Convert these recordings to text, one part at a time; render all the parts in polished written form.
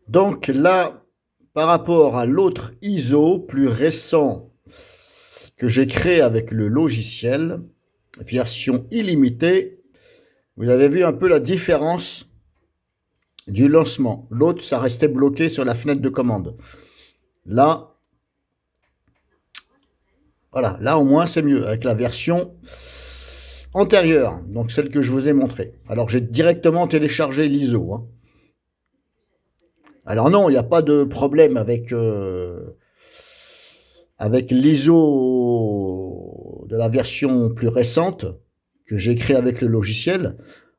Donc là, par rapport à l'autre ISO plus récent que j'ai créé avec le logiciel, version illimitée, vous avez vu un peu la différence du lancement. L'autre, ça restait bloqué sur la fenêtre de commande. Là, voilà, là au moins c'est mieux avec la version antérieure, donc celle que je vous ai montrée. Alors j'ai directement téléchargé l'ISO. Hein. Alors non, il n'y a pas de problème avec l'ISO de la version plus récente que j'ai créée avec le logiciel,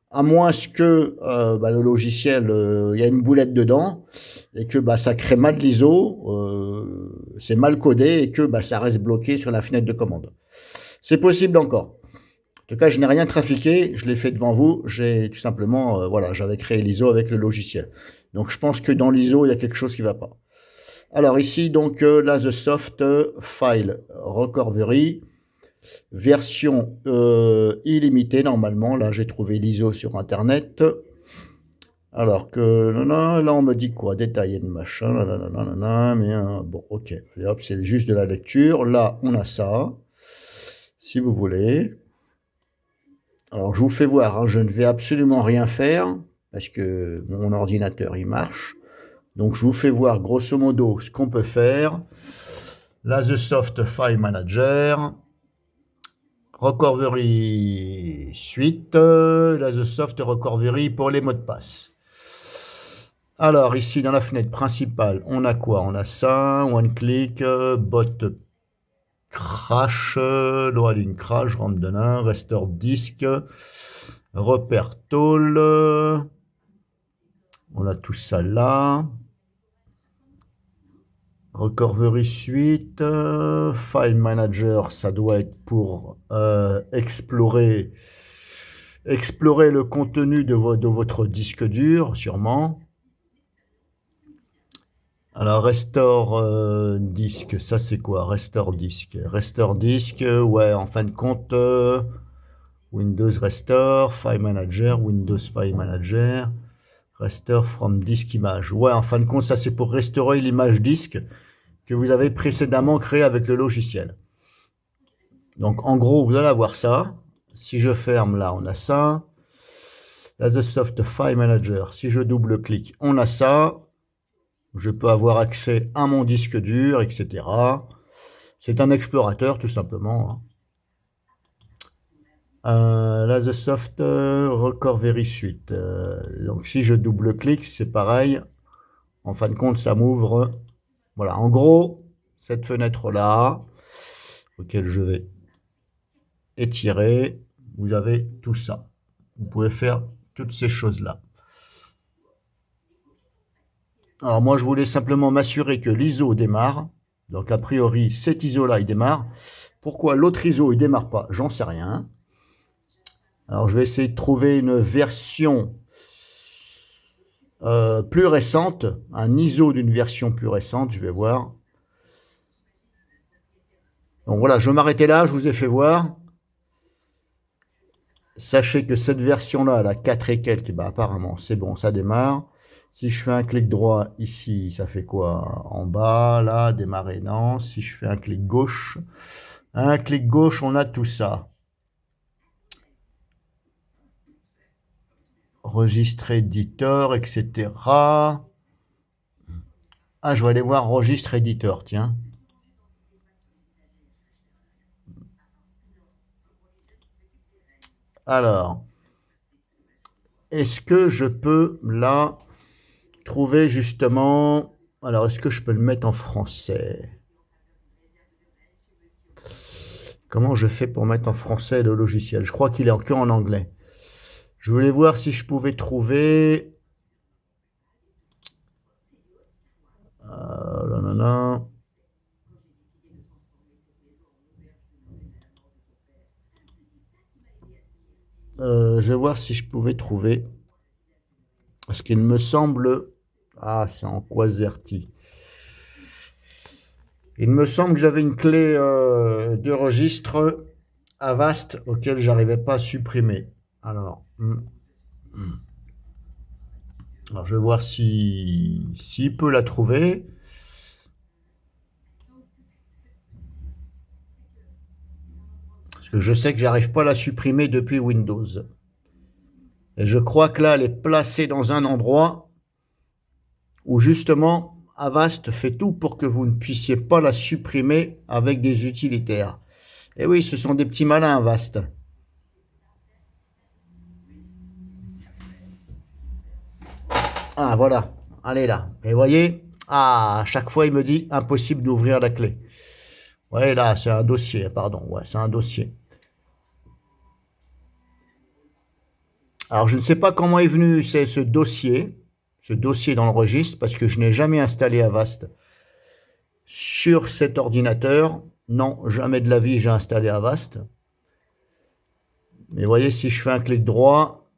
à moins que le logiciel, il y a une boulette dedans et que ça crée mal l'ISO, c'est mal codé et que ça reste bloqué sur la fenêtre de commande. C'est possible encore. En tout cas, je n'ai rien trafiqué, je l'ai fait devant vous, j'ai tout simplement, j'avais créé l'ISO avec le logiciel. Donc je pense que dans l'ISO, il y a quelque chose qui ne va pas. Alors ici, donc, là, The Soft File Recovery, version illimitée normalement. Là, j'ai trouvé l'ISO sur Internet. Alors que là, on me dit quoi? Détaillé de machin, mais bon, ok. Et hop, c'est juste de la lecture. Là, on a ça, si vous voulez. Alors, je vous fais voir, hein, je ne vais absolument rien faire parce que mon ordinateur, il marche. Donc, je vous fais voir grosso modo ce qu'on peut faire. Là, The Soft File Manager, Recovery Suite, là, The Soft Recovery pour les mots de passe. Alors, ici, dans la fenêtre principale, on a quoi? On a ça, One Click, Bot Crash, Loading Crash, Ramp de nain, Restore Disk, Repère Tool, on a tout ça là. Recovery Suite, File Manager, ça doit être pour explorer le contenu de votre disque dur, sûrement. Alors, Restore Disk, ça c'est quoi? Restore Disk. Restore Disk, ouais, en fin de compte, Windows Restore, File Manager, Windows File Manager, Restore from Disk Image. Ouais, en fin de compte, ça c'est pour restaurer l'image disque que vous avez précédemment créé avec le logiciel. Donc en gros, vous allez avoir ça. Si je ferme là, on a ça. Là, The Soft File Manager, si je double-clique, on a ça. Je peux avoir accès à mon disque dur, etc. C'est un explorateur, tout simplement. Là, The Soft Recovery Suite. Donc si je double-clique, c'est pareil. En fin de compte, ça m'ouvre. Voilà, en gros, cette fenêtre-là, auquel je vais étirer, vous avez tout ça. Vous pouvez faire toutes ces choses-là. Alors moi, je voulais simplement m'assurer que l'ISO démarre. Donc a priori, cet ISO-là, il démarre. Pourquoi l'autre ISO, il démarre pas? J'en sais rien. Alors je vais essayer de trouver une version plus récente, un ISO d'une version plus récente, je vais voir. Donc voilà, je vais m'arrêter là, je vous ai fait voir. Sachez que cette version-là, la 4 et quelques, bah, apparemment, c'est bon, ça démarre. Si je fais un clic droit ici, ça fait quoi? En bas, là, démarrer, non. Si je fais un clic gauche, on a tout ça. Registre éditeur, etc. Ah, je vais aller voir registre éditeur, tiens. Alors, est-ce que je peux là trouver justement... Alors, est-ce que je peux le mettre en français? Comment je fais pour mettre en français le logiciel? Je crois qu'il est encore en anglais. Je voulais voir si je pouvais trouver... Là, là, là. Je vais voir si je pouvais trouver. Parce qu'il me semble... Ah, c'est en QWERTY. Il me semble que j'avais une clé de registre Avast auquel j'arrivais pas à supprimer. Alors, alors je vais voir si s'il peut la trouver. Parce que je sais que j'arrive pas à la supprimer depuis Windows. Et je crois que là, elle est placée dans un endroit où justement Avast fait tout pour que vous ne puissiez pas la supprimer avec des utilitaires. Et oui, ce sont des petits malins Avast. Ah voilà, allez là. Et voyez, ah, à chaque fois il me dit impossible d'ouvrir la clé. Ouais, là, c'est un dossier, pardon, ouais, c'est un dossier. Alors, je ne sais pas comment est venu ce dossier dans le registre, parce que je n'ai jamais installé Avast sur cet ordinateur. Non, jamais de la vie j'ai installé Avast. Mais voyez, si je fais un clic droit,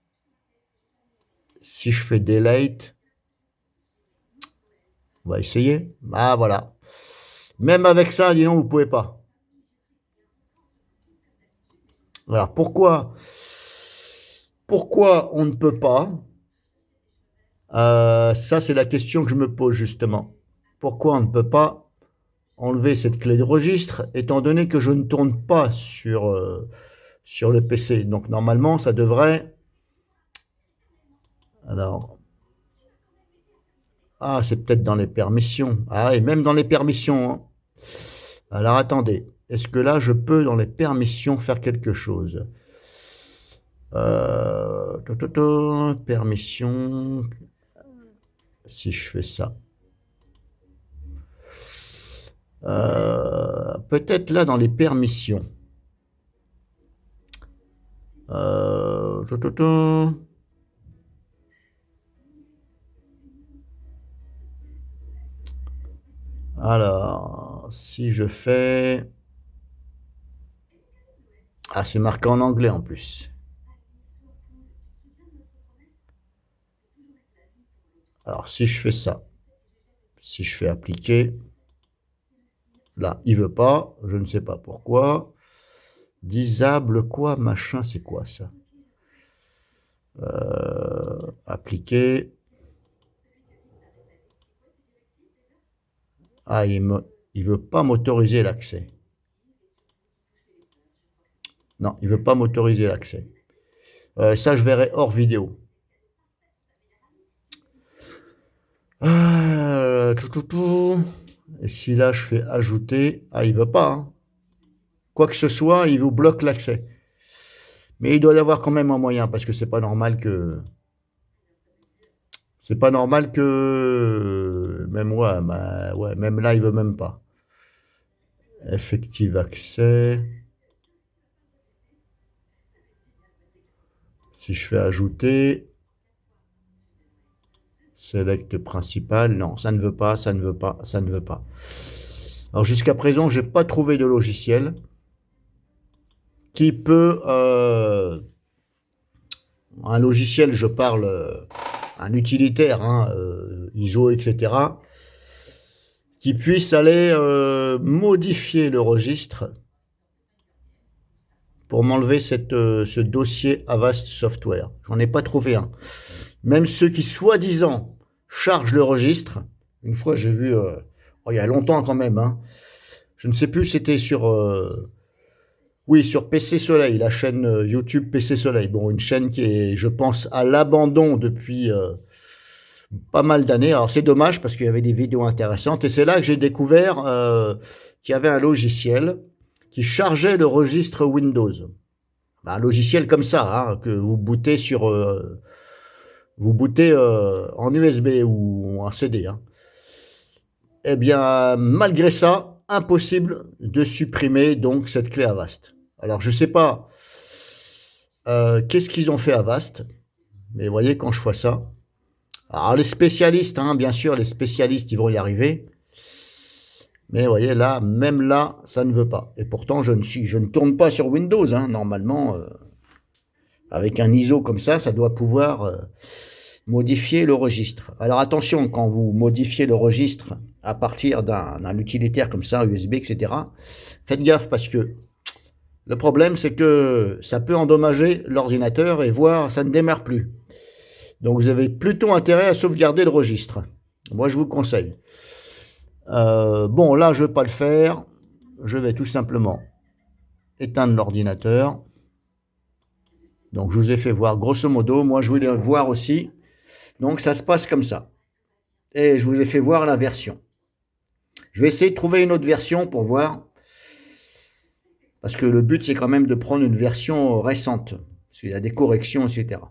si je fais Delete, on va essayer. Ah, voilà. Même avec ça, dis donc, vous ne pouvez pas. Alors, pourquoi on ne peut pas? Ça, c'est la question que je me pose justement. Pourquoi on ne peut pas enlever cette clé de registre, étant donné que je ne tourne pas sur le PC. Donc normalement, ça devrait... Alors, ah, c'est peut-être dans les permissions. Ah, et même dans les permissions, hein. Alors attendez, est-ce que là, je peux, dans les permissions, faire quelque chose? Permission, si je fais ça. Peut-être là, dans les permissions. Euh, tout, tout, tout. Alors, si je fais... Ah, c'est marqué en anglais en plus. Alors, si je fais ça, si je fais appliquer, là, il veut pas, je ne sais pas pourquoi. Disable quoi, machin, c'est quoi ça? Appliquer. Ah, il veut pas m'autoriser l'accès. Non, il veut pas m'autoriser l'accès. Ça, je verrai hors vidéo. Tout. Et si là, je fais ajouter, ah, il veut pas, hein. Quoi que ce soit, il vous bloque l'accès. Mais il doit y avoir quand même un moyen, parce que c'est pas normal que... C'est pas normal que... Même, ouais, bah, ouais, même là, il veut même pas. Effective accès. Si je fais ajouter... Select principal. Non, ça ne veut pas, ça ne veut pas, ça ne veut pas. Alors jusqu'à présent, j'ai pas trouvé de logiciel qui peut... un logiciel, je parle... un utilitaire, hein, ISO, etc., qui puisse aller modifier le registre pour m'enlever ce dossier Avast Software. J'en ai pas trouvé un. Même ceux qui, soi-disant, chargent le registre, une fois j'ai vu, il y a longtemps quand même, hein, je ne sais plus, c'était sur... oui, sur PC Soleil, la chaîne YouTube PC Soleil. Bon, une chaîne qui est, je pense, à l'abandon depuis pas mal d'années. Alors c'est dommage parce qu'il y avait des vidéos intéressantes. Et c'est là que j'ai découvert qu'il y avait un logiciel qui chargeait le registre Windows. Ben, un logiciel comme ça, hein, que vous bootez sur... vous bootez en USB ou en CD. Hein. Eh bien, malgré ça, impossible de supprimer donc cette clé Avast. Alors, je ne sais pas qu'est-ce qu'ils ont fait Avast, mais vous voyez, quand je vois ça... Alors, les spécialistes, hein, bien sûr, les spécialistes, ils vont y arriver. Mais vous voyez, là, même là, ça ne veut pas. Et pourtant, je ne tourne pas sur Windows. Hein. Normalement, avec un ISO comme ça doit pouvoir modifier le registre. Alors attention, quand vous modifiez le registre à partir d'un utilitaire comme ça, USB, etc., faites gaffe parce que le problème, c'est que ça peut endommager l'ordinateur et voire ça ne démarre plus. Donc vous avez plutôt intérêt à sauvegarder le registre. Moi, je vous le conseille. Bon, là, je ne vais pas le faire. Je vais tout simplement éteindre l'ordinateur. Donc, je vous ai fait voir, grosso modo, moi, je voulais voir aussi. Donc, ça se passe comme ça. Et je vous ai fait voir la version. Je vais essayer de trouver une autre version pour voir. Parce que le but, c'est quand même de prendre une version récente. Parce qu'il y a des corrections, etc.